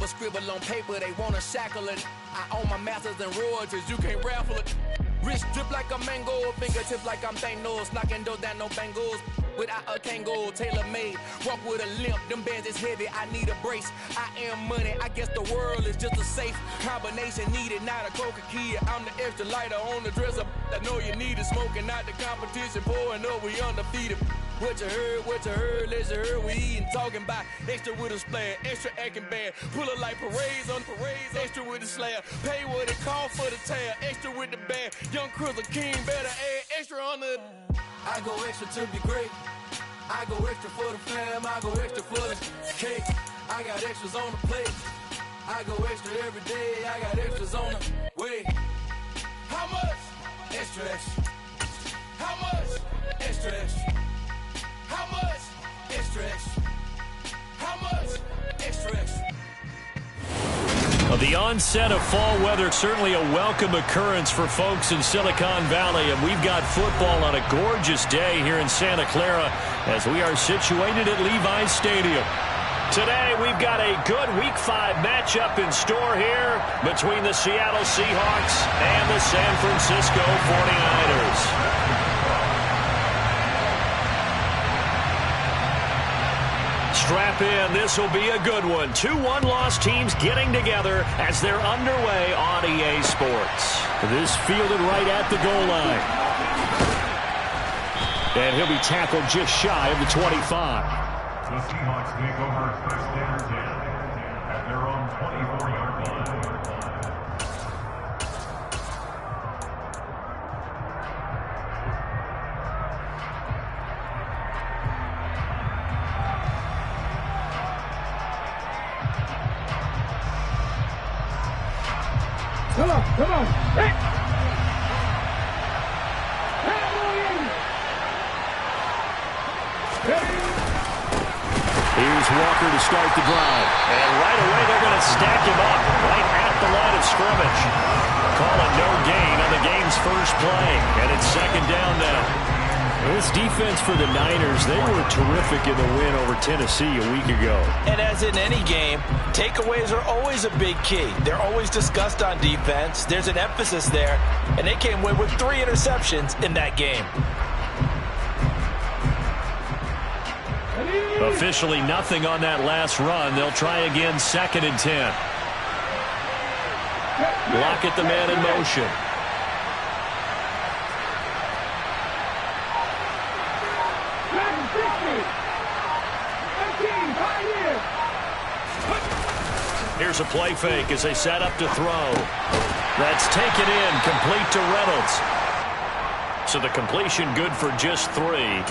a scribble on paper, they wanna shackle it. I own my masters and royalties, you can't raffle it. Wrist drip like a mango, fingertips like I'm Thanos, knocking doors down, no bangles. Without a Kango, tailor-made, walk with a limp, them bands is heavy, I need a brace. I am money, I guess the world is just a safe combination needed, not a coca key. I'm the extra lighter on the dresser, I know you need it, smoking out the competition, pouring up, we undefeated. What you heard, let's hear we eating, talking about extra with a splash, extra acting bad, pull it like parades on parades, extra with the slab, pay what it cost for the tab, extra with the bag, young Crystal King, better add extra on the. I go extra to be great, I go extra for the fam, I go extra for the cake, I got extras on the plate, I go extra every day, I got extras on the way. How much? Extra, extra. How much? Extra, extra. How much? Extra, extra. How much? Extra, extra. Well, the onset of fall weather, certainly a welcome occurrence for folks in Silicon Valley, and we've got football on a gorgeous day here in Santa Clara as we are situated at Levi's Stadium. Today, we've got a good Week 5 matchup in store here between the Seattle Seahawks and the San Francisco 49ers. Strap in, this will be a good one. 2 one-loss teams getting together as they're underway on EA Sports. This fielded right at the goal line. And he'll be tackled just shy of the 25. The Seahawks take over first and 10 at their own 24-yard line. Come on. Hey. Here's Walker to start the drive. And right away they're going to stack him up right at the line of scrimmage. Call it no gain on the game's first play. And it's second down now. This defense for the Niners, they were terrific in the win over Tennessee a week ago. And as in any game, takeaways are always a big key. They're always discussed on defense. There's an emphasis there. And they came away with 3 interceptions in that game. Officially nothing on that last run. They'll try again, second and 10. Lockett the man in motion. Here's a play fake as they set up to throw. That's taken in, complete to Reynolds. So the completion good for just 3.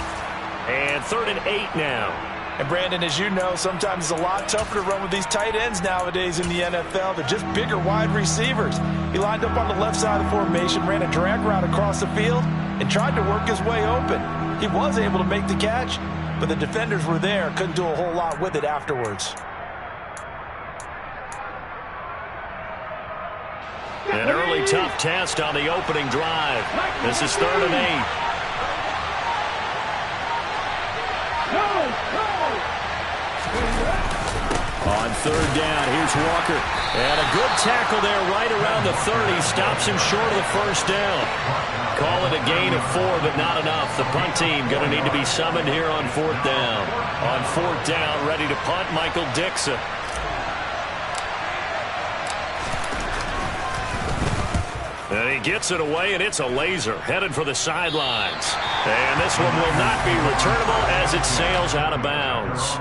And 3rd and 8 now. And Brandon, as you know, sometimes it's a lot tougher to run with these tight ends nowadays in the NFL. They're just bigger wide receivers. He lined up on the left side of the formation, ran a drag route across the field, and tried to work his way open. He was able to make the catch, but the defenders were there, couldn't do a whole lot with it afterwards. An early tough test on the opening drive. This is 3rd and 8. On 3rd down, here's Walker. And a good tackle there right around the 30. Stops him short of the first down. Call it a gain of 4, but not enough. The punt team going to need to be summoned here on 4th down. On 4th down, ready to punt, Michael Dixon. And he gets it away, and it's a laser headed for the sidelines. And this one will not be returnable as it sails out of bounds.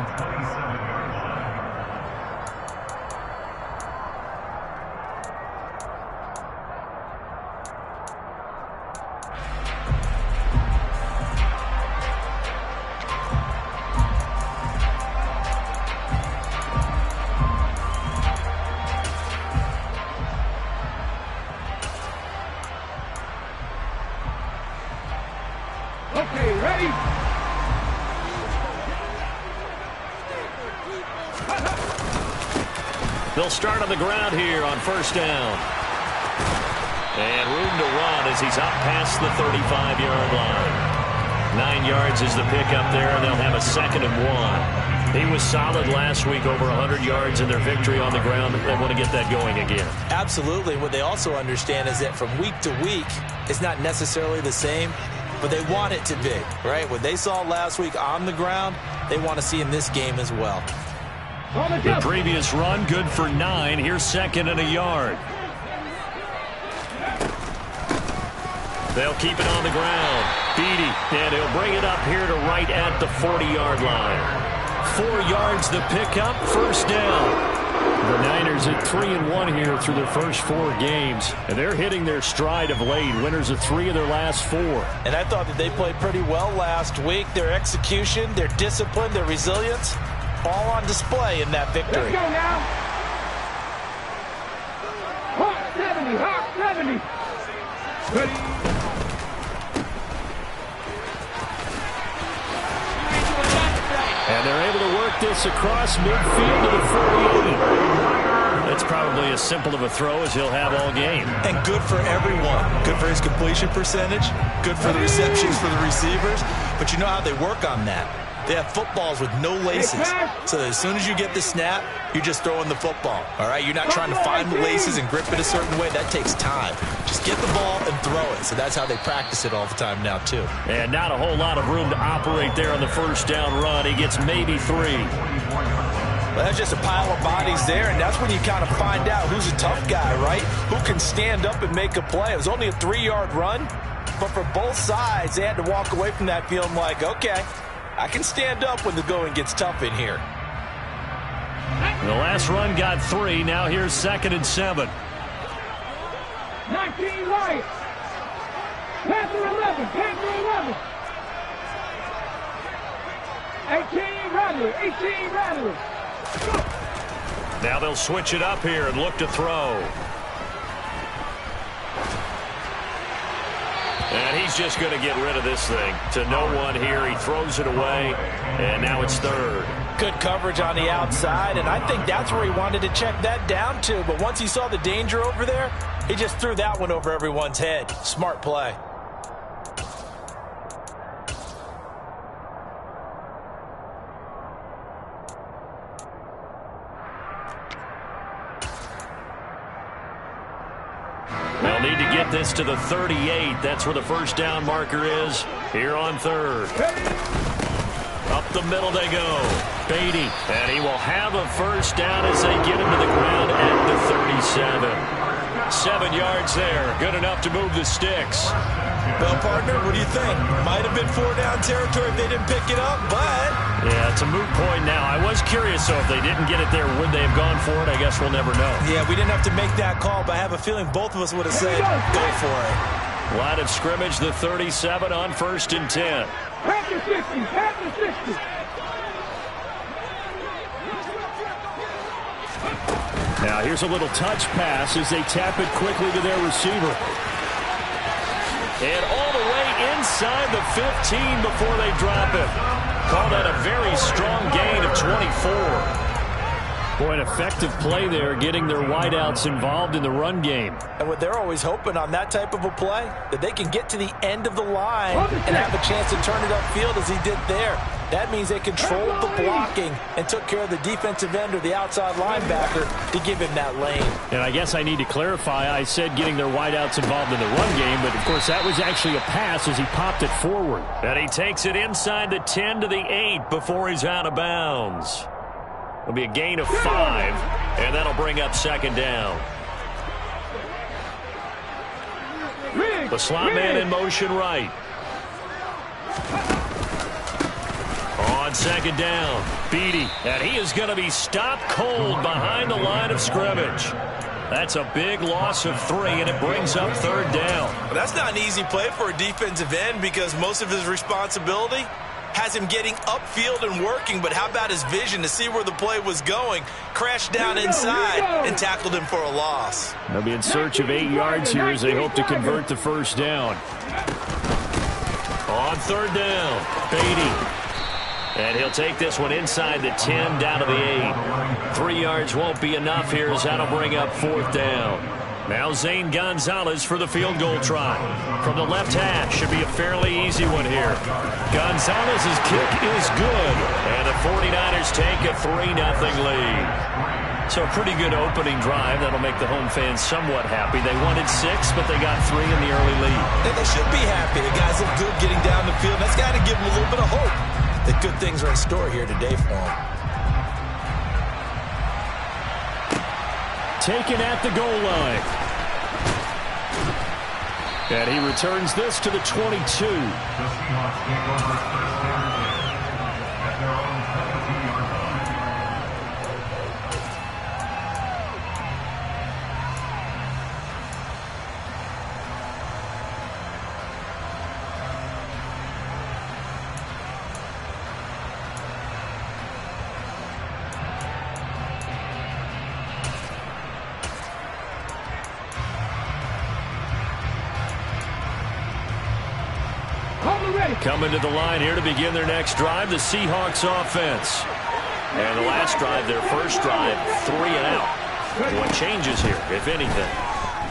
Okay, ready? They'll start on the ground here on 1st down. And room to run as he's up past the 35-yard line. 9 yards is the pickup there, and they'll have a 2nd and 1. He was solid last week, over 100 yards in their victory on the ground. They want to get that going again. Absolutely. What they also understand is that from week to week, it's not necessarily the same, but they want it to be, right? What they saw last week on the ground, they want to see in this game as well. The previous run, good for 9. Here's second and a yard. They'll keep it on the ground. Beatty, and he'll bring it up here to right at the 40-yard line. 4 yards the pickup, first down. The Niners at 3-1 here through their first 4 games, and they're hitting their stride of late. Winners of 3 of their last 4. And I thought that they played pretty well last week. Their execution, their discipline, their resilience, all on display in that victory. Let's go now. Hawk 70, Hawk 70. Ready. And they're able to work this across midfield to the 48. That's probably as simple of a throw as he'll have all game. And good for everyone. Good for his completion percentage. Good for the receptions for the receivers. But you know how they work on that. They have footballs with no laces. So that as soon as you get the snap, you're just throwing the football. All right? You're not trying to find the laces and grip it a certain way. That takes time. Just get the ball and throw it. So that's how they practice it all the time now, too. And not a whole lot of room to operate there on the first down run. He gets maybe 3. Well, that's just a pile of bodies there, and that's when you kind of find out who's a tough guy, right? Who can stand up and make a play. It was only a 3-yard run, but for both sides, they had to walk away from that feeling like, okay, I can stand up when the going gets tough in here. The last run got 3. Now here's second and 7. 19 right. Panther 11. Panther 11. 18 Rattler. 18 Rattler. Now they'll switch it up here and look to throw. And he's just going to get rid of this thing. To no one here. He throws it away, and now it's third. Good coverage on the outside, and I think that's where he wanted to check that down to. But once he saw the danger over there, he just threw that one over everyone's head. Smart play. They'll need to get this to the 38. That's where the first down marker is here on third. Up the middle they go. Beatty, and he will have a first down as they get him to the ground at the 37. 7 yards there. Good enough to move the sticks. Well, partner, what do you think? Might have been 4-down territory if they didn't pick it up, but... Yeah, it's a moot point now. I was curious, though, if they didn't get it there, would they have gone for it? I guess we'll never know. Yeah, we didn't have to make that call, but I have a feeling both of us would have said, go for it. Line of scrimmage, the 37 on 1st and 10. Panther 60. Panther 60. Now here's a little touch pass as they tap it quickly to their receiver. And all the way inside the 15 before they drop it. Call that a very strong gain of 24. Boy, an effective play there, getting their wideouts involved in the run game. And what they're always hoping on that type of a play, that they can get to the end of the line and have a chance to turn it upfield as he did there. That means they controlled the blocking and took care of the defensive end or the outside linebacker to give him that lane. And I guess I need to clarify, I said getting their wideouts involved in the run game, but of course that was actually a pass as he popped it forward. And he takes it inside the 10 to the 8 before he's out of bounds. It'll be a gain of 5, and that'll bring up second down. The slot man in motion right. On second down, Beatty, and he is going to be stopped cold behind the line of scrimmage. That's a big loss of 3, and it brings up third down. Well, that's not an easy play for a defensive end because most of his responsibility has him getting upfield and working, but how about his vision to see where the play was going? Crashed down inside and tackled him for a loss. They'll be in search of 8 yards here as they hope to convert the first down. On third down, Beatty. And he'll take this one inside the 10 down to the 8. 3 yards won't be enough here as that'll bring up fourth down. Now Zane Gonzalez for the field goal try. From the left hash, should be a fairly easy one here. Gonzalez's kick is good, and the 49ers take a 3-0 lead. So a pretty good opening drive. That'll make the home fans somewhat happy. They wanted 6, but they got 3 in the early lead. And they should be happy. The guys look good getting down the field. That's got to give them a little bit of hope that good things are in store here today for them. Taken at the goal line. And he returns this to the 22. The Seahawks take over first down at their own 17-yard line. Coming to the line here to begin their next drive, the Seahawks offense. And the last drive, their first drive, 3 and out. What changes here, if anything?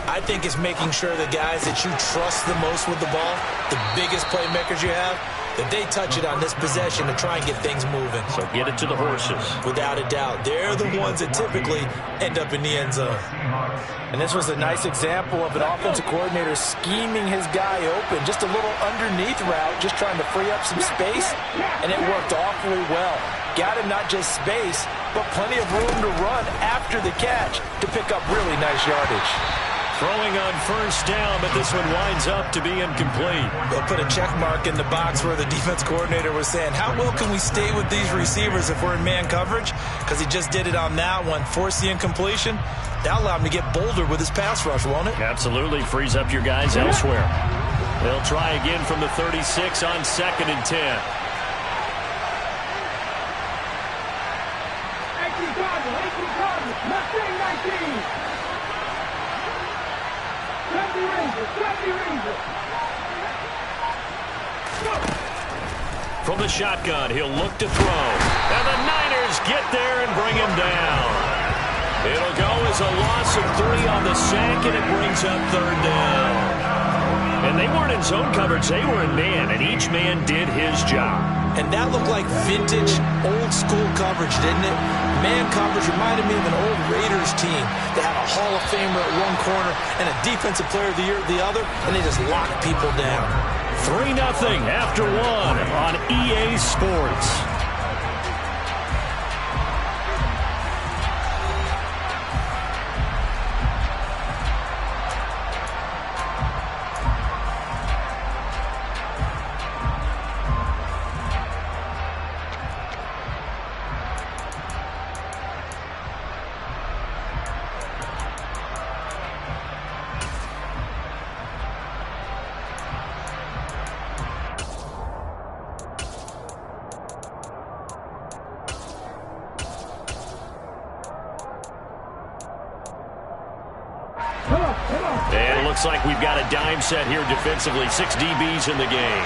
I think it's making sure the guys that you trust the most with the ball, the biggest playmakers you have, that they touch it on this possession to try and get things moving. So get it to the horses. Without a doubt. They're the ones that typically end up in the end zone. And this was a nice example of an offensive coordinator scheming his guy open. Just a little underneath route, just trying to free up some space, and it worked awfully well. Got him not just space, but plenty of room to run after the catch to pick up really nice yardage. Throwing on first down, but this one winds up to be incomplete. They'll put a check mark in the box where the defense coordinator was saying, how well can we stay with these receivers if we're in man coverage? Because he just did it on that one, forced the incompletion. That'll allow him to get bolder with his pass rush, won't it? Absolutely. Frees up your guys elsewhere. They'll try again from the 36 on 2nd and 10. From the shotgun, he'll look to throw. And the Niners get there and bring him down. It'll go as a loss of 3 on the sack, and it brings up 3rd down. And they weren't in zone coverage. They were in man, and each man did his job. And that looked like vintage, old-school coverage, didn't it? Man coverage reminded me of an old Raiders team that had a Hall of Famer at one corner and a Defensive Player of the Year at the other, and they just locked people down. 3-0 after 1 on EA Sports. And it looks like we've got a dime set here defensively. 6 DBs in the game.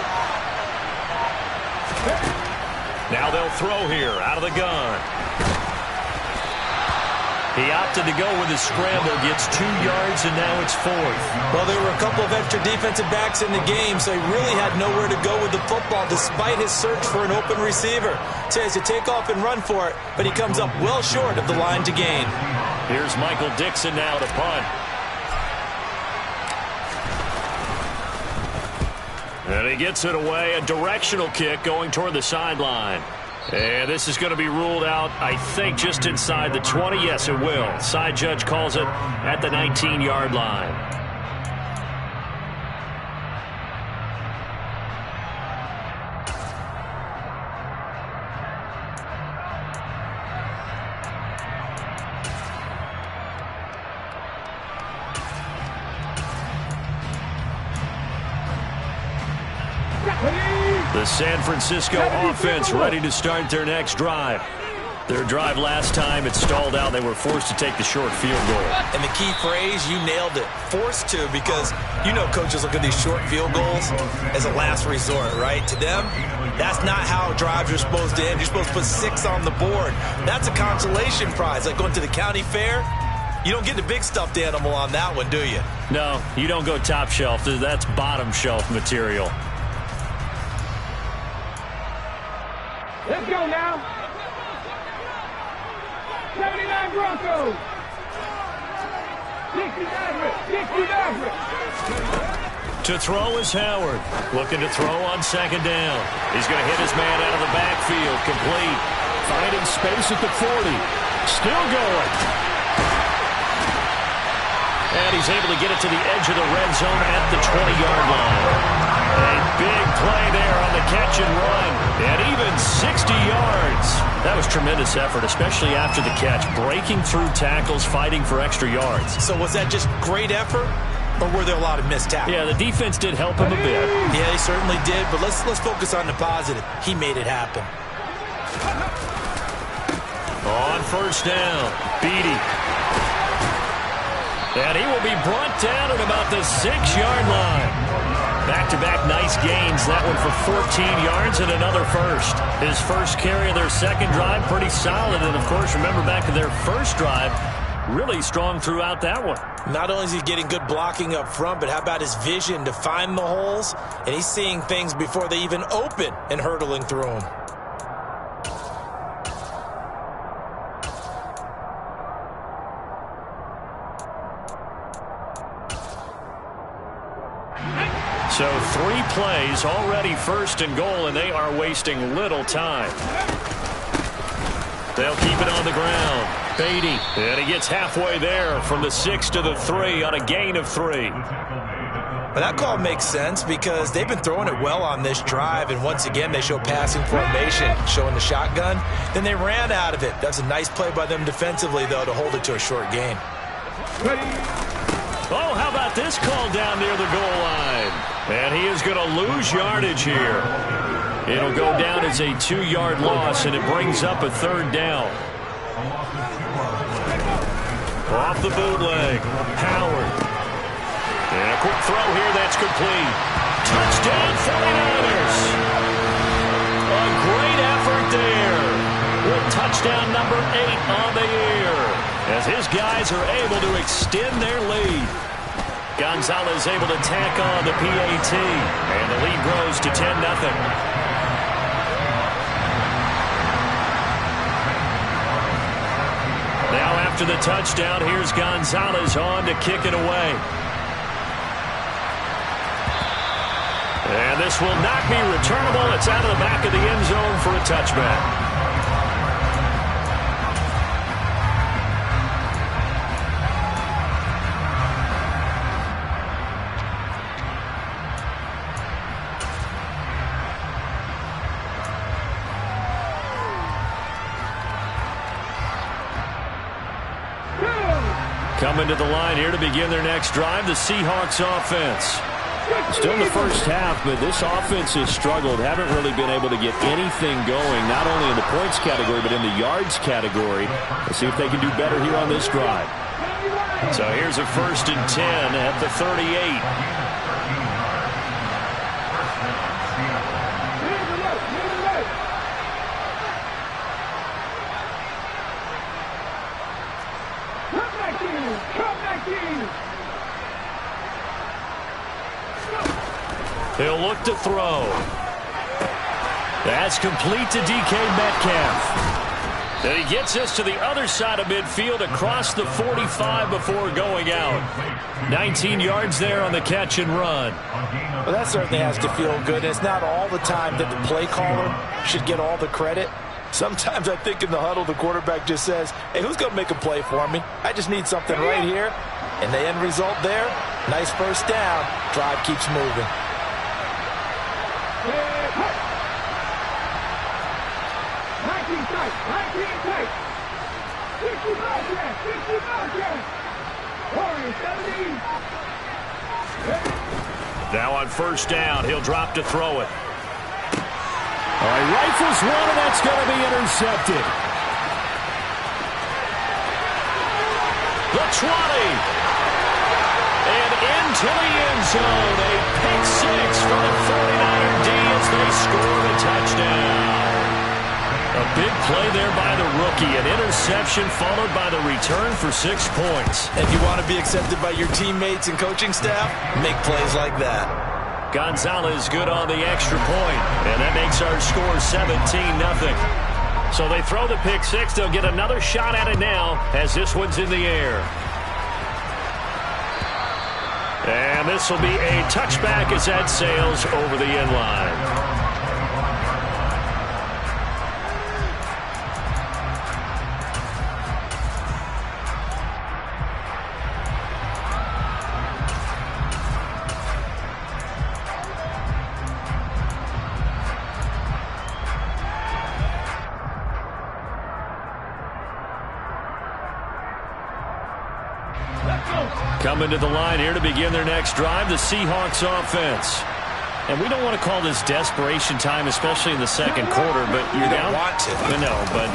Now they'll throw here out of the gun. He opted to go with his scramble, gets 2 yards, and now it's 4th. Well, there were a couple of extra defensive backs in the game, so he really had nowhere to go with the football despite his search for an open receiver. So he has to take off and run for it, but he comes up well short of the line to gain. Here's Michael Dixon now to punt. And he gets it away, a directional kick going toward the sideline. And this is going to be ruled out, I think, just inside the 20. Yes, it will. Side judge calls it at the 19-yard line. The San Francisco offense ready to start their next drive. Their drive last time, it stalled out. They were forced to take the short field goal. And the key phrase, you nailed it, forced to, because you know coaches look at these short field goals as a last resort, right? To them, that's not how drives are supposed to end. You're supposed to put 6 on the board. That's a consolation prize, like going to the county fair. You don't get the big stuffed animal on that one, do you? No, you don't go top shelf. That's bottom shelf material. Let's go now. 79 Broncos. 60 Mavericks. To throw is Howard. Looking to throw on second down. He's going to hit his man out of the backfield. Complete. Finding space at the 40. Still going. And he's able to get it to the edge of the red zone at the 20-yard line. A big play there on the catch and run. And even 60 yards. That was tremendous effort, especially after the catch. Breaking through tackles, fighting for extra yards. So was that just great effort, or were there a lot of missed tackles? Yeah, the defense did help him a bit. Yeah, he certainly did, but let's focus on the positive. He made it happen. On first down, Beatty. And he will be brought down at about the 6-yard line. Back-to-back nice gains. That one for 14 yards and another first. His first carry of their second drive, pretty solid. And, of course, remember back to their first drive, really strong throughout that one. Not only is he getting good blocking up front, but how about his vision to find the holes? And he's seeing things before they even open and hurtling through them. So 3 plays, already first and goal, and they are wasting little time. They'll keep it on the ground. Beatty, and he gets halfway there from the 6 to the 3 on a gain of 3. Well, that call makes sense because they've been throwing it well on this drive, and once again they show passing formation, showing the shotgun. Then they ran out of it. That's a nice play by them defensively, though, to hold it to a short gain. Oh, how about this call down near the goal line? And he is going to lose yardage here. It'll go down as a 2-yard loss, and it brings up a third down. Off the bootleg, Howard. And a quick throw here that's complete. Touchdown 49ers. A great effort there. With touchdown number 8 on the year, as his guys are able to extend their lead. Gonzalez able to tack on the PAT, and the lead grows to 10-0. Now after the touchdown, here's Gonzalez on to kick it away. And this will not be returnable. It's out of the back of the end zone for a touchback. Coming to the line here to begin their next drive, the Seahawks offense. Still in the first half, but this offense has struggled. Haven't really been able to get anything going, not only in the points category, but in the yards category. Let's see if they can do better here on this drive. So here's a 1st and 10 at the 38. He'll look to throw. That's complete to DK Metcalf. And he gets us to the other side of midfield across the 45 before going out. 19 yards there on the catch and run. Well, that certainly has to feel good. It's not all the time that the play caller should get all the credit. Sometimes I think in the huddle the quarterback just says, hey, who's going to make a play for me? I just need something right here. And the end result there, nice first down. Drive keeps moving. Now on first down, he'll drop to throw it. All right, rifles one, and that's going to be intercepted. The 20. And into the end zone. A pick six for the 49er D as they score the touchdown. A big play there by the rookie. An interception followed by the return for 6 points. If you want to be accepted by your teammates and coaching staff, make plays like that. Gonzalez good on the extra point, and that makes our score 17-0. So they throw the pick six. They'll get another shot at it now as this one's in the air. And this will be a touchback as that sails over the end line. Coming to the line here to begin their next drive, the Seahawks offense. And we don't want to call this desperation time, especially in the second quarter, but you're down. Want to. No, but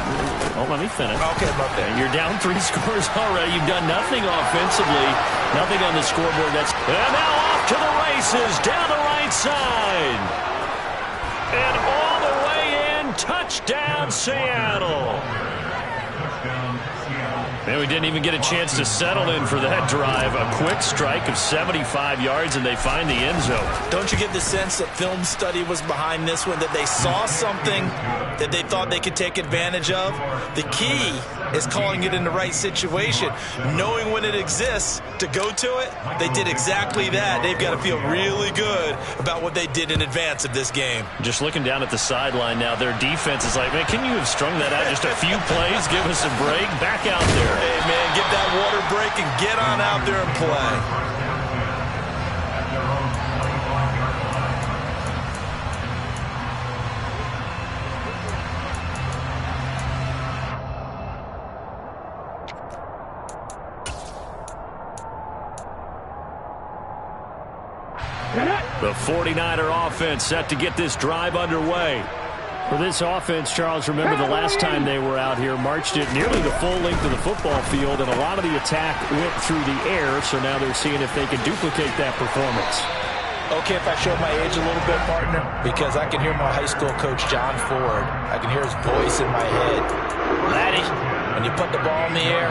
let me finish. Okay, my bad. You're down 3 scores already. You've done nothing offensively, nothing on the scoreboard. And now off to the races, down the right side. And all the way in, touchdown Seattle. And we didn't even get a chance to settle in for that drive. A quick strike of 75 yards, and they find the end zone. Don't you get the sense that film study was behind this one, that they saw something that they thought they could take advantage of? The key is calling it in the right situation, knowing when it exists to go to it. They did exactly that. They've got to feel really good about what they did in advance of this game. Just looking down at the sideline now, their defense is like, man, can you have strung that out just a few plays? Give us a break. Back out there. Hey, man, get that water break and get on out there and play. The 49er offense set to get this drive underway. For this offense, Charles, remember the last time they were out here, marched it nearly the full length of the football field, and a lot of the attack went through the air, so now they're seeing if they can duplicate that performance. Okay, if I show my age a little bit, partner, because I can hear my high school coach, John Ford. I can hear his voice in my head. Laddie, when you put the ball in the air,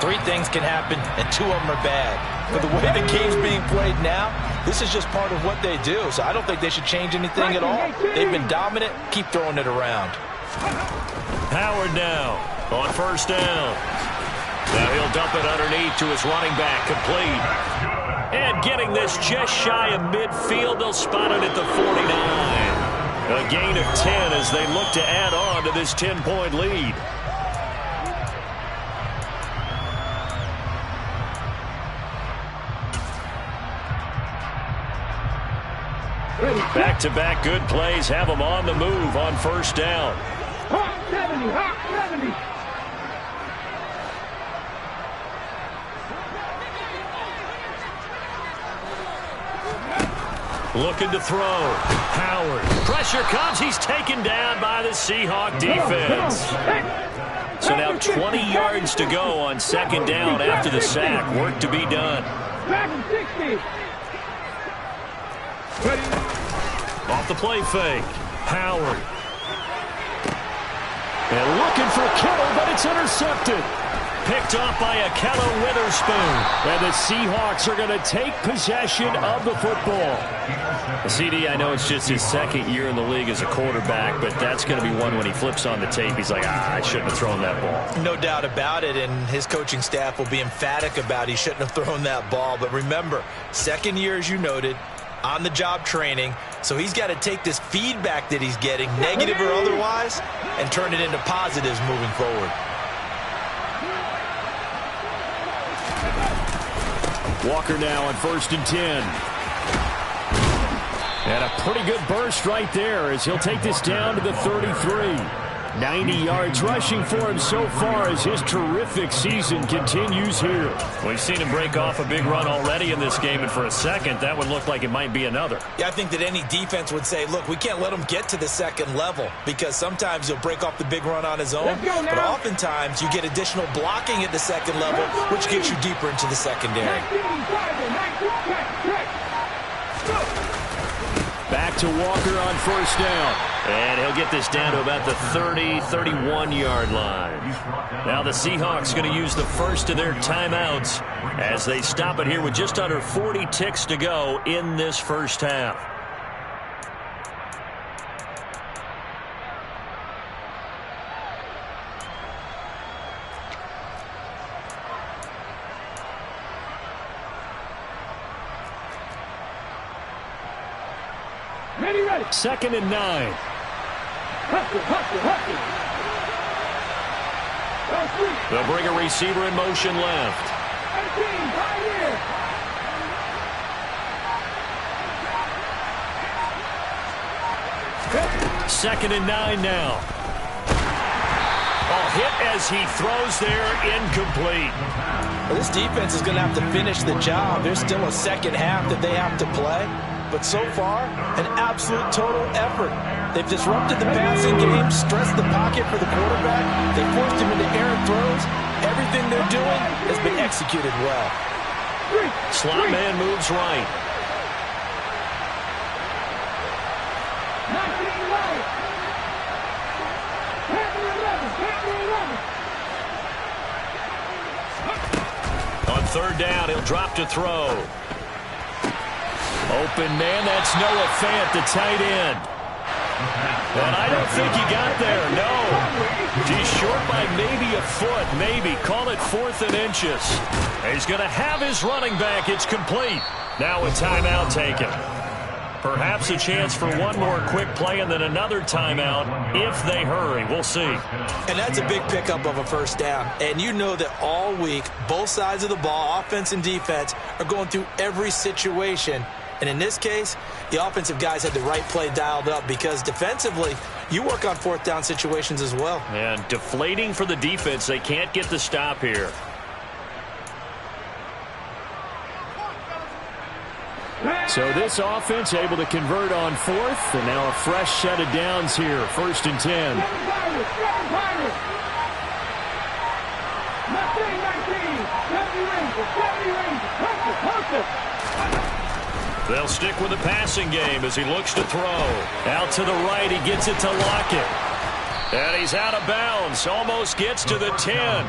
3 things can happen, and 2 of them are bad. But the way the game's being played now, this is just part of what they do. So I don't think they should change anything at all. They've been dominant. Keep throwing it around. Howard now on first down. Now he'll dump it underneath to his running back, complete. And getting this just shy of midfield, they'll spot it at the 49. A gain of 10 as they look to add on to this 10-point lead. Back-to-back good plays have them on the move on first down. Hot 70, hot 70. Looking to throw. Howard. Pressure comes. He's taken down by the Seahawk defense. So now 20 yards to go on second down after the sack. Work to be done. 60. Off the play fake. Howard. And looking for Kittle, but it's intercepted. Picked off by Akello Witherspoon. And the Seahawks are going to take possession of the football. CD, I know it's just his second year in the league as a quarterback, but that's going to be one when he flips on the tape. He's like, I shouldn't have thrown that ball. No doubt about it, and his coaching staff will be emphatic about he shouldn't have thrown that ball. But remember, second year, as you noted, on-the-job training, so he's got to take this feedback that he's getting, negative or otherwise, and turn it into positives moving forward. Walker now on 1st and 10. And a pretty good burst right there as he'll take this down to the 33. 90 yards rushing for him so far as his terrific season continues here. We've seen him break off a big run already in this game, and for a second, that would look like it might be another. Yeah, I think that any defense would say, look, we can't let him get to the second level because sometimes he'll break off the big run on his own, but oftentimes you get additional blocking at the second level, which gets you deeper into the secondary. Back to Walker on first down. And he'll get this down to about the 30, 31-yard line. Now the Seahawks going to use the first of their timeouts as they stop it here with just under 40 ticks to go in this first half. Ready. 2nd and 9. They'll bring a receiver in motion left. 2nd and 9 now. Oh, hit as he throws there, incomplete. Well, this defense is going to have to finish the job. There's still a second half that they have to play. But so far, an absolute total effort. They've disrupted the passing game, stressed the pocket for the quarterback. They forced him into errant throws. Everything they're doing has been executed well. Slot man moves right. On 3rd down, he'll drop to throw. Open man, that's Noah Fant, the tight end. And I don't think he got there, no. He's short by maybe a foot, maybe. Call it 4th and inches. He's going to have his running back. It's complete. Now a timeout taken. Perhaps a chance for one more quick play and then another timeout if they hurry. We'll see. And that's a big pickup of a first down. And you know that all week, both sides of the ball, offense and defense, are going through every situation. And in this case, the offensive guys had the right play dialed up because defensively, you work on 4th down situations as well. And deflating for the defense. They can't get the stop here. So this offense able to convert on 4th, and now a fresh set of downs here. 1st and 10. They'll stick with the passing game as he looks to throw. Out to the right, he gets it to Lockett. And he's out of bounds, almost gets to the 10.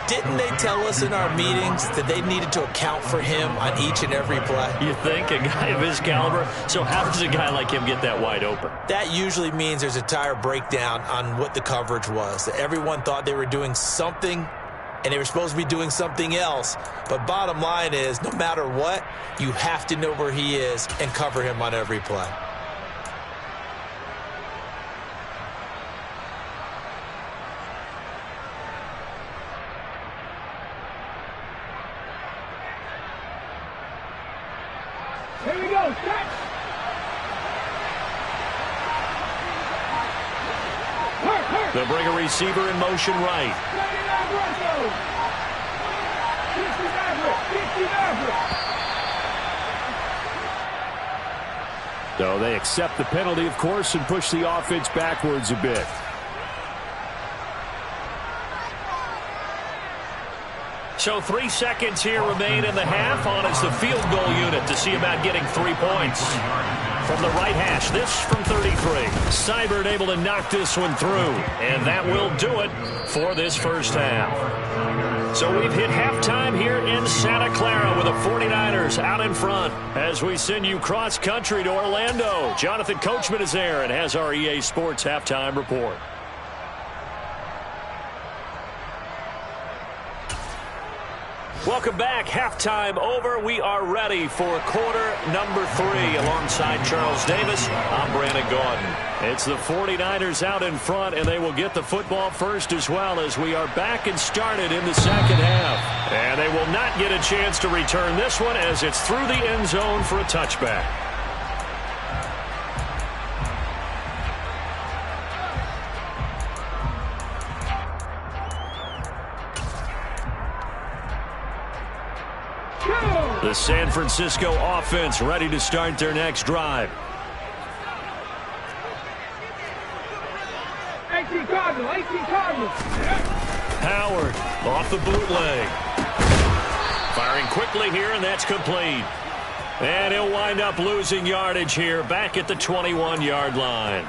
Didn't they tell us in our meetings that they needed to account for him on each and every play? You think? A guy of his caliber? So how does a guy like him get that wide open? That usually means there's a tire breakdown on what the coverage was. That everyone thought they were doing something and they were supposed to be doing something else. But bottom line is, no matter what, you have to know where he is and cover him on every play. Here we go, set. They'll bring a receiver in motion right. So they accept the penalty, of course, and push the offense backwards a bit. So 3 seconds here remain in the half. On is the field goal unit to see about getting 3 points. From the right hash, this from 33. Seibert able to knock this one through. And that will do it for this first half. So we've hit halftime here in Santa Clara with the 49ers out in front as we send you cross country to Orlando. Jonathan Coachman is there and has our EA Sports halftime report. Welcome back. Halftime over. We are ready for quarter number 3. Alongside Charles Davis, I'm Brandon Gaudin. It's the 49ers out in front, and they will get the football first as well as we are back and started in the second half. And they will not get a chance to return this one as it's through the end zone for a touchback. The San Francisco offense ready to start their next drive. 18 Cardinals. Howard off the bootleg. Firing quickly here, and that's complete. And he'll wind up losing yardage here back at the 21-yard line.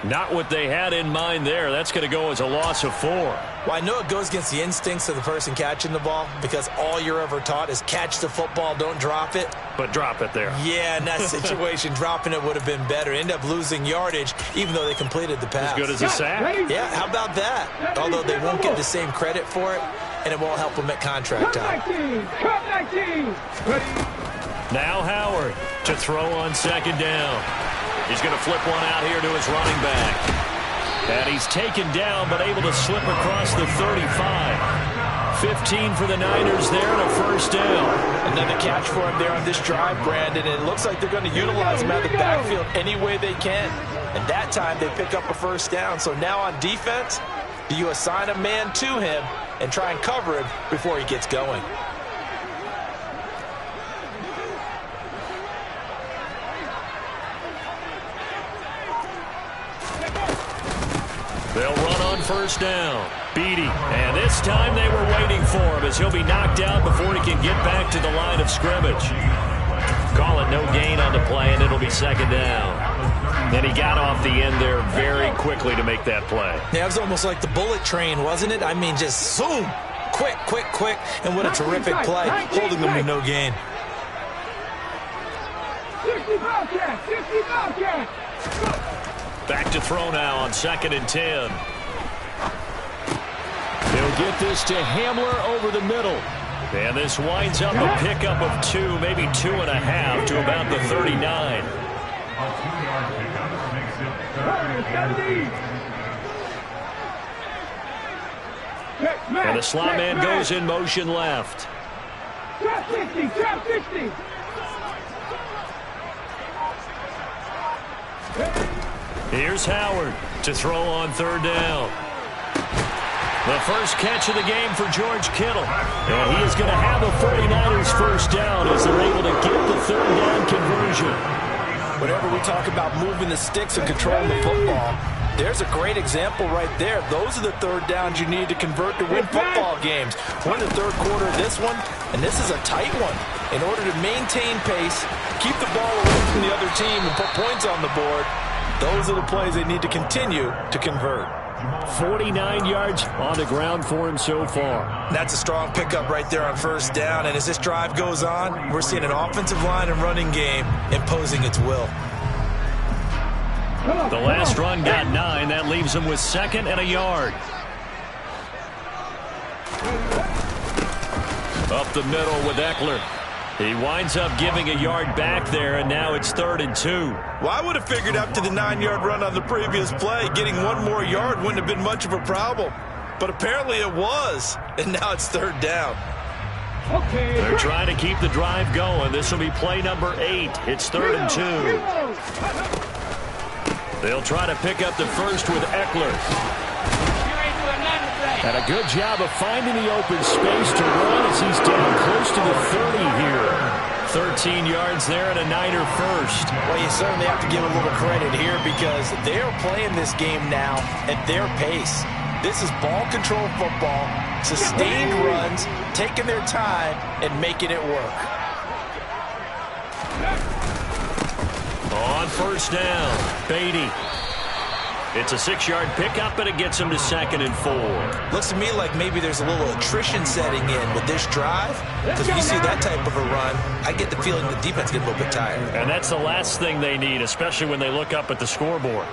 Not what they had in mind there. That's going to go as a loss of 4. Well, I know it goes against the instincts of the person catching the ball because all you're ever taught is catch the football, don't drop it. But drop it there. Yeah, in that situation, dropping it would have been better. End up losing yardage even though they completed the pass. As good as a sack. Yeah, how about that? Although they won't get the same credit for it, and it won't help them at contract time. Now Howard to throw on second down. He's going to flip one out here to his running back. And he's taken down but able to slip across the 35. 15 for the Niners there and a first down. Another catch for him there on this drive, Brandon. And it looks like they're going to utilize him out of the backfield any way they can. And that time they pick up a first down. So now on defense, do you assign a man to him and try and cover him before he gets going? They'll run on first down. Beatty. And this time they were waiting for him as he'll be knocked out before he can get back to the line of scrimmage. Call it no gain on the play, and it'll be second down. And he got off the end there very quickly to make that play. Yeah, it was almost like the bullet train, wasn't it? I mean, just zoom. Quick, quick, quick. And what a terrific play, holding them to no gain. 60 Bobcats, 60 Bobcats. Back to throw now on 2nd and 10. They'll get this to Hamler over the middle. And this winds up a pickup of 2, maybe 2.5 to about the 39. And the slot man goes in motion left. Trap 60, trap 60. Here's Howard to throw on third down. The first catch of the game for George Kittle. And he is going to have the 49ers first down as they're able to get the third down conversion. Whenever we talk about moving the sticks and controlling the football, there's a great example right there. Those are the third downs you need to convert to win football games. We're in the third quarter of this one, and this is a tight one. In order to maintain pace, keep the ball away from the other team, and put points on the board, those are the plays they need to continue to convert. 49 yards on the ground for him so far. That's a strong pickup right there on first down, and as this drive goes on, we're seeing an offensive line and running game imposing its will. The last run got 9. That leaves him with 2nd and a yard. Up the middle with Eckler. He winds up giving a yard back there, and now it's 3rd and 2. Well, I would have figured after the 9-yard run on the previous play, getting one more yard wouldn't have been much of a problem. But apparently it was, and now it's 3rd down. Okay. They're trying to keep the drive going. This will be play number 8. It's 3rd and 2. They'll try to pick up the first with Eckler. And a good job of finding the open space to run as he's down close to the 30 here. 13 yards there and a Niner first. Well, you certainly have to give a little credit here because they're playing this game now at their pace. This is ball control football, sustained runs, taking their time and making it work. On first down, Beatty. It's a 6-yard pickup, and it gets him to 2nd and 4. Looks to me like maybe there's a little attrition setting in with this drive. Because if you see that type of a run, I get the feeling the defense gets a little bit tired. And that's the last thing they need, especially when they look up at the scoreboard.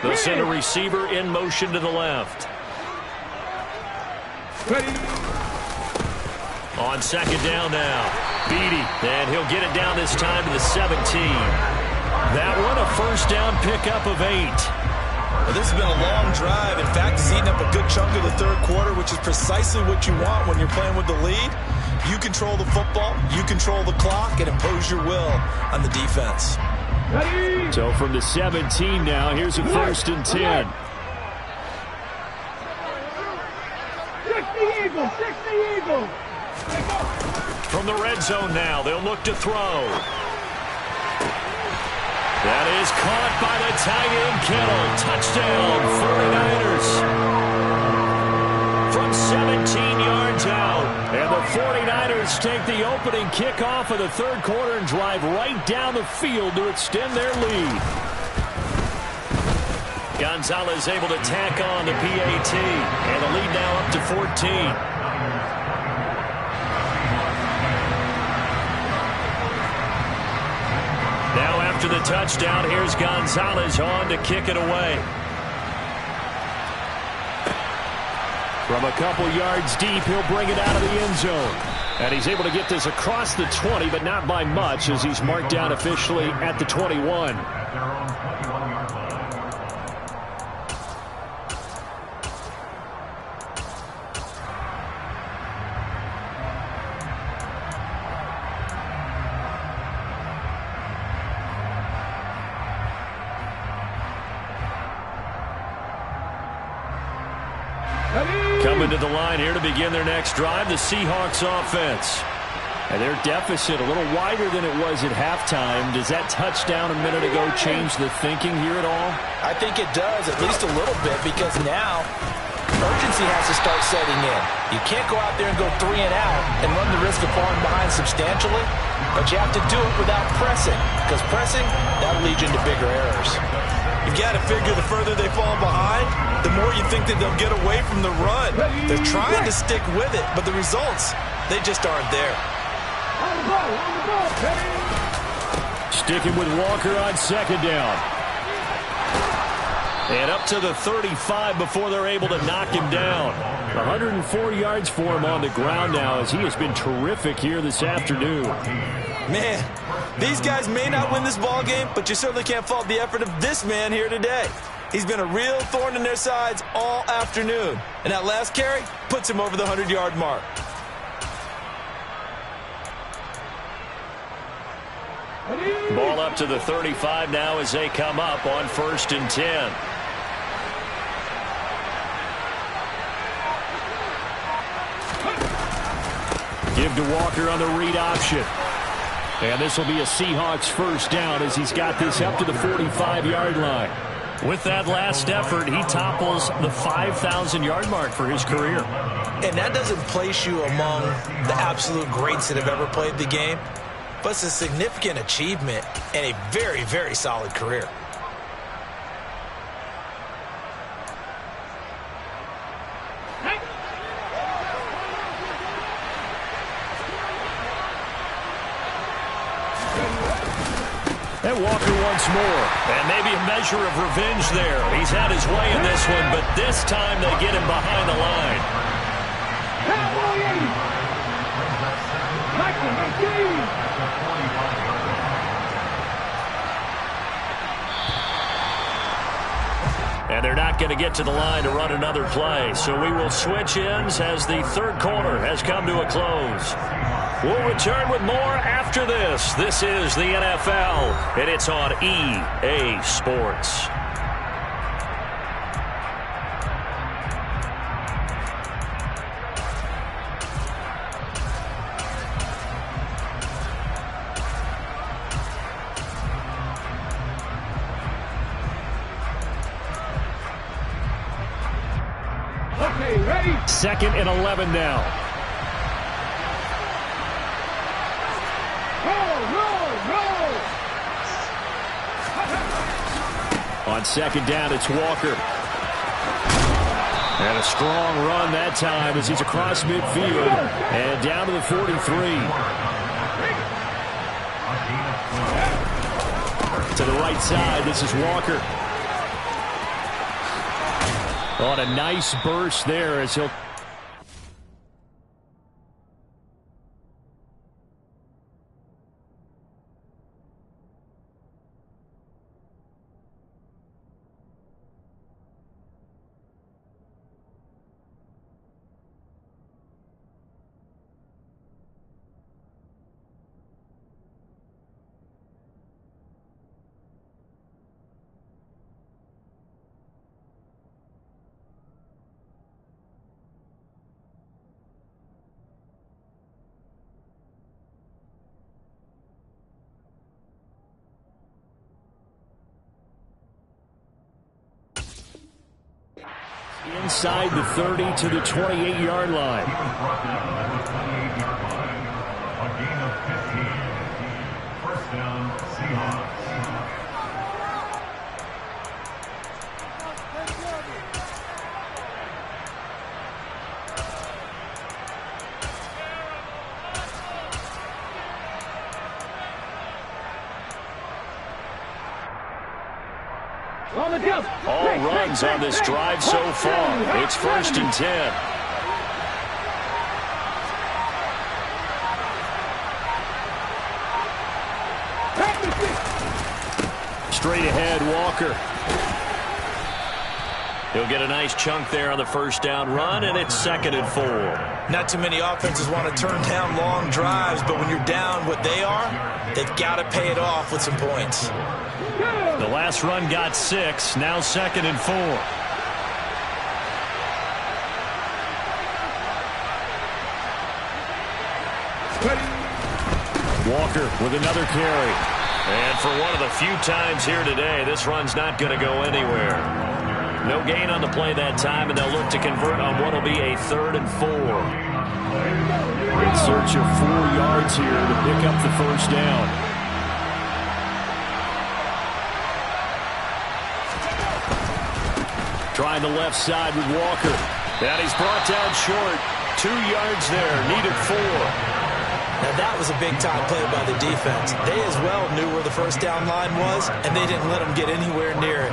They'll send a receiver in motion to the left. On 2nd down now, Beatty. And he'll get it down this time to the 17. That one, a first down pickup of 8. Well, this has been a long drive. In fact, it's eaten up a good chunk of the third quarter, which is precisely what you want when you're playing with the lead. You control the football, you control the clock, and impose your will on the defense. So from the 17 now, here's a 1st and 10. 60 Eagles, 60 Eagles. From the red zone now, they'll look to throw. That is caught by the tight end, Kittle. Touchdown, 49ers. From 17 yards out. And the 49ers take the opening kickoff of the third quarter and drive right down the field to extend their lead. Gonzalez able to tack on the PAT, and the lead now up to 14. Now after the touchdown, here's Gonzalez on to kick it away. From a couple yards deep, he'll bring it out of the end zone. And he's able to get this across the 20, but not by much, as he's marked down officially at the 21. At their own 21-yard line. Coming to the line here to begin their next drive, the Seahawks offense. And their deficit a little wider than it was at halftime. Does that touchdown a minute ago change the thinking here at all? I think it does, at least a little bit, because now urgency has to start setting in. You can't go out there and go 3 and out and run the risk of falling behind substantially, but you have to do it without pressing, because pressing, that'll lead you into bigger errors. You've got to figure the further they fall behind, the more you think that they'll get away from the run. They're trying to stick with it, but the results, they just aren't there. Sticking with Walker on second down. And up to the 35 before they're able to knock him down. 104 yards for him on the ground now, as he has been terrific here this afternoon. Man, these guys may not win this ball game, but you certainly can't fault the effort of this man here today. He's been a real thorn in their sides all afternoon. And that last carry puts him over the 100-yard mark. Ball up to the 35 now as they come up on 1st and 10. Give to Walker on the read option. And this will be a Seahawks first down as he's got this up to the 45-yard line. With that last effort, he topples the 5,000-yard mark for his career. And that doesn't place you among the absolute greats that have ever played the game, but it's a significant achievement and a very, very solid career. And Walker once more. And maybe a measure of revenge there. He's had his way in this one, but this time they get him behind the line. And they're not going to get to the line to run another play. So we will switch ends as the third quarter has come to a close. We'll return with more after this. This is the NFL, and it's on EA Sports. Okay, ready? 2nd and 11 now. On second down, it's Walker. And a strong run that time as he's across midfield and down to the 43. To the right side, this is Walker. On a nice burst there as he'll... Inside the 30 to the 28-yard line. First down, Seahawks. All runs on this drive so far. It's 1st and 10. Straight ahead, Walker. He'll get a nice chunk there on the first down run, and it's 2nd and 4. Not too many offenses want to turn down long drives, but when you're down what they are, they've got to pay it off with some points. The last run got 6, now 2nd and 4. Walker with another carry. And for one of the few times here today, this run's not going to go anywhere. No gain on the play that time, and they'll look to convert on what will be a 3rd and 4. In search of 4 yards here to pick up the first down. Trying the left side with Walker. And he's brought down short. 2 yards there, needed 4. Now that was a big-time play by the defense. They as well knew where the first down line was, and they didn't let them get anywhere near it.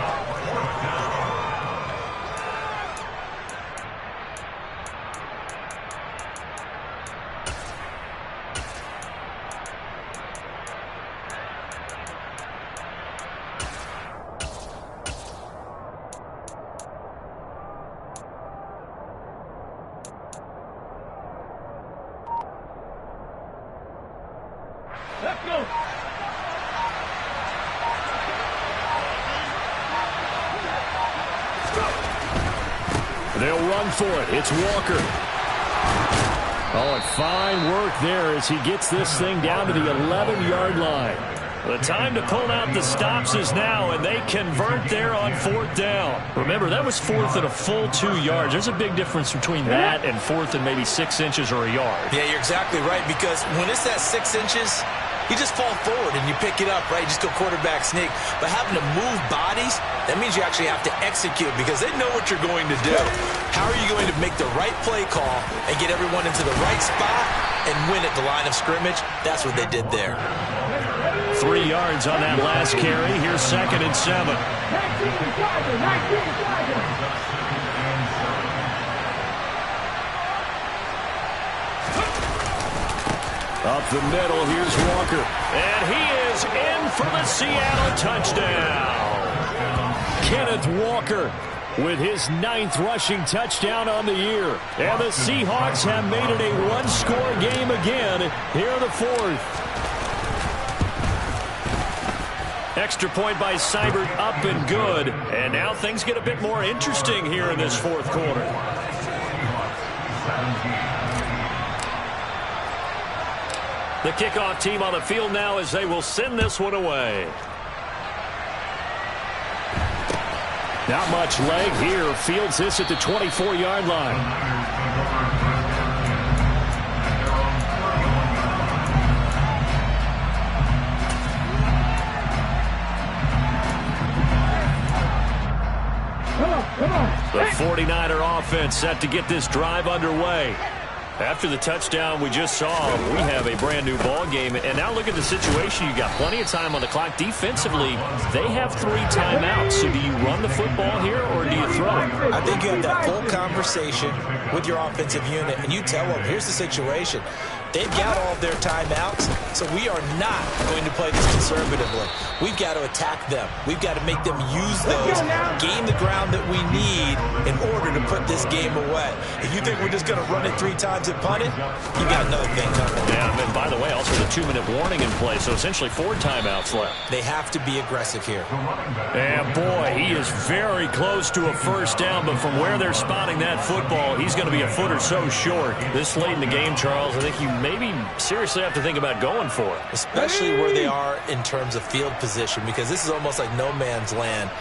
They'll run for it. It's Walker. Oh, and fine work there as he gets this thing down to the 11-yard line. The time to pull out the stops is now, and they convert there on 4th down. Remember, that was 4th and a full 2 yards. There's a big difference between that and 4th and maybe 6 inches or a yard. Yeah, you're exactly right, because when it's that 6 inches, you just fall forward and you pick it up, right? You just go quarterback sneak. But having to move bodies, that means you actually have to execute because they know what you're going to do. How are you going to make the right play call and get everyone into the right spot and win at the line of scrimmage? That's what they did there. 3 yards on that last carry. Here's 2nd and 7. Up the middle, here's Walker. And he is in for the Seattle touchdown. Kenneth Walker with his 9th rushing touchdown on the year. And the Seahawks have made it a one-score game again here in the 4th. Extra point by Seibert, up and good. And now things get a bit more interesting here in this 4th quarter. The kickoff team on the field now as they will send this one away. Not much leg here. Fields this at the 24-yard line. The 49er offense set to get this drive underway. After the touchdown we just saw, we have a brand new ball game. And now look at the situation. You got plenty of time on the clock. Defensively, they have 3 timeouts. So do you run the football here or do you throw it? I think you have that full conversation with your offensive unit, and you tell them, here's the situation. They've got all of their timeouts, so we are not going to play this conservatively. We've got to attack them. We've got to make them use those, gain the ground that we need in order to put this game away. If you think we're just going to run it 3 times and punt it, you got another thing coming. Yeah, and by the way, also the 2-minute warning in play, so essentially 4 timeouts left. They have to be aggressive here. And boy, he is very close to a first down, but from where they're spotting that football, he's going to be a foot or so short. This late in the game, Charles, I think you maybe seriously have to think about going for it. Especially where they are in terms of field position, because this is almost like no man's land.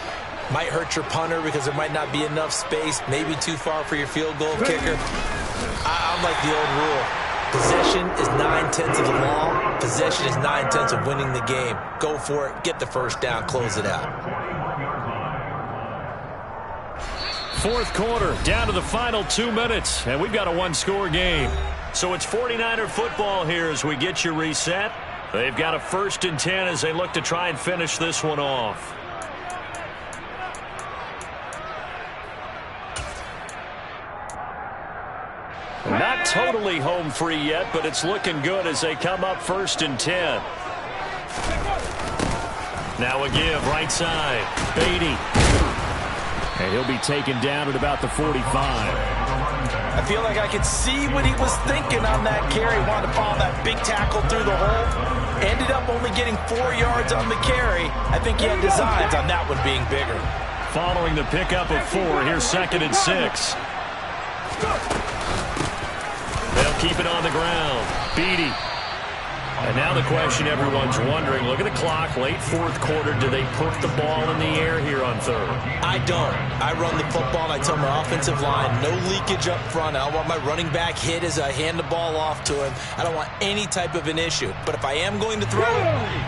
Might hurt your punter because there might not be enough space, maybe too far for your field goal kicker. I'm like the old rule. Possession is 9/10 of the law. Possession is 9/10 of winning the game. Go for it. Get the first down. Close it out. Fourth quarter, down to the final 2 minutes, and we've got a one-score game. So it's 49er football here as we get you reset. They've got a 1st and 10 as they look to try and finish this one off. Not totally home free yet, but it's looking good as they come up 1st and 10. Now a give, right side. Beatty. And he'll be taken down at about the 45. I feel like I could see what he was thinking on that carry. Wanted to follow that big tackle through the hole. Ended up only getting 4 yards on the carry. I think he had designs on that one being bigger. Following the pickup of 4, here's 2nd and 6. They'll keep it on the ground. Beatty. And now the question everyone's wondering, look at the clock, late 4th quarter, do they put the ball in the air here on 3rd? I don't. I run the football, and I tell my offensive line, no leakage up front. I don't want my running back hit as I hand the ball off to him. I don't want any type of an issue. But if I am going to throw,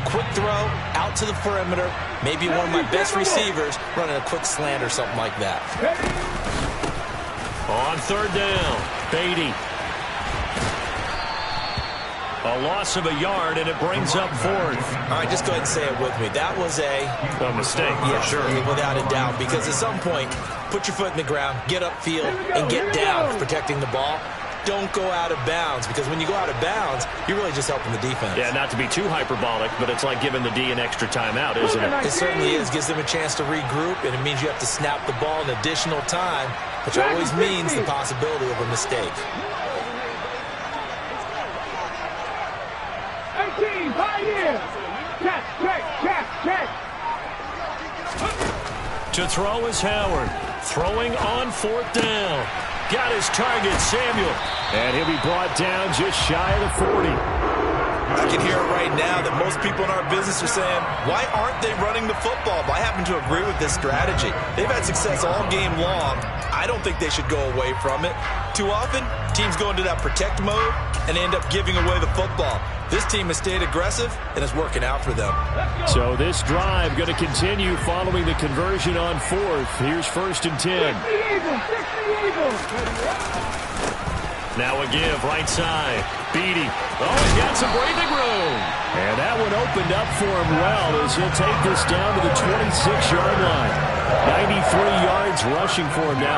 quick throw, out to the perimeter, maybe one of my best receivers running a quick slant or something like that. On 3rd down, Beatty. A loss of a yard, and it brings up 4th. All right, just go ahead and say it with me. That was a mistake, yeah, for sure. Without a doubt, because at some point, put your foot in the ground, get upfield, and get down protecting the ball. Don't go out of bounds, because when you go out of bounds, you're really just helping the defense. Yeah, not to be too hyperbolic, but it's like giving the D an extra timeout, isn't it? It certainly is. Gives them a chance to regroup, and it means you have to snap the ball in additional time, which always means the possibility of a mistake. 18, 5 years. Check. To throw is Howard. Throwing on 4th down. Got his target, Samuel. And he'll be brought down just shy of the 40. I can hear it right now that most people in our business are saying, why aren't they running the football? But I happen to agree with this strategy. They've had success all game long. I don't think they should go away from it. Too often, teams go into that protect mode and end up giving away the football. This team has stayed aggressive, and it's working out for them. So this drive going to continue following the conversion on 4th. Here's 1st and 10. Now a give, right side. Beatty. Oh, he's got some breathing room. And that one opened up for him well as he'll take this down to the 26-yard line. 93 yards rushing for him now.